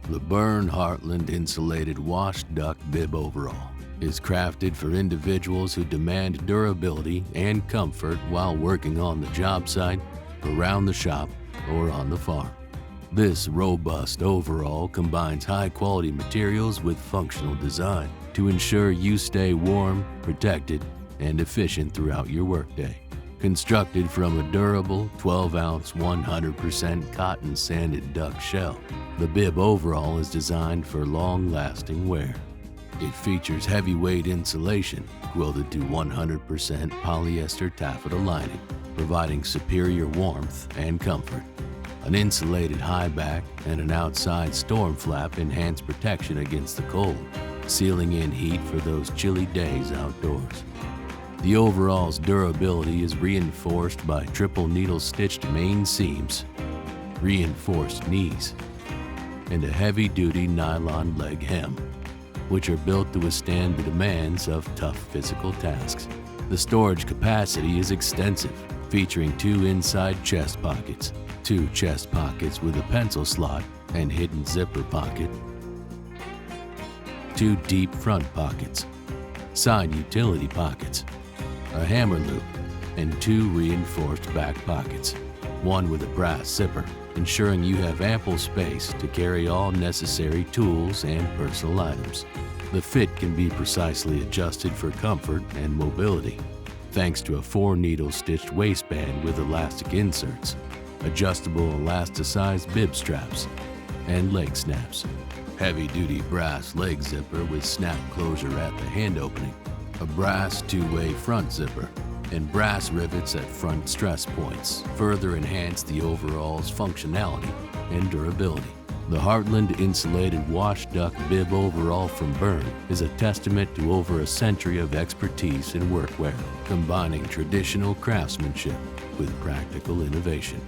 The Berne Heartland Insulated Wash Duck Bib Overall is crafted for individuals who demand durability and comfort while working on the job site, around the shop, or on the farm. This robust overall combines high-quality materials with functional design to ensure you stay warm, protected, and efficient throughout your workday. Constructed from a durable 12-ounce 100% cotton sanded duck shell, the bib overall is designed for long-lasting wear. It features heavyweight insulation quilted to 100% polyester taffeta lining, providing superior warmth and comfort. An insulated high back and an outside storm flap enhance protection against the cold, sealing in heat for those chilly days outdoors. The overall's durability is reinforced by triple needle-stitched main seams, reinforced knees, and a heavy-duty nylon leg hem, which are built to withstand the demands of tough physical tasks. The storage capacity is extensive, featuring 2 inside chest pockets, 2 chest pockets with a pencil slot and hidden zipper pocket, 2 deep front pockets, side utility pockets, a hammer loop, and 2 reinforced back pockets, one with a brass zipper, ensuring you have ample space to carry all necessary tools and personal items. The fit can be precisely adjusted for comfort and mobility, thanks to a 4-needle stitched waistband with elastic inserts, adjustable elasticized bib straps, and leg snaps. Heavy-duty brass leg zipper with snap closure at the hand opening, a brass 2-way front zipper, and brass rivets at front stress points further enhance the overall's functionality and durability. The Heartland Insulated Wash Duck Bib Overall from Berne is a testament to over a century of expertise in workwear, combining traditional craftsmanship with practical innovation.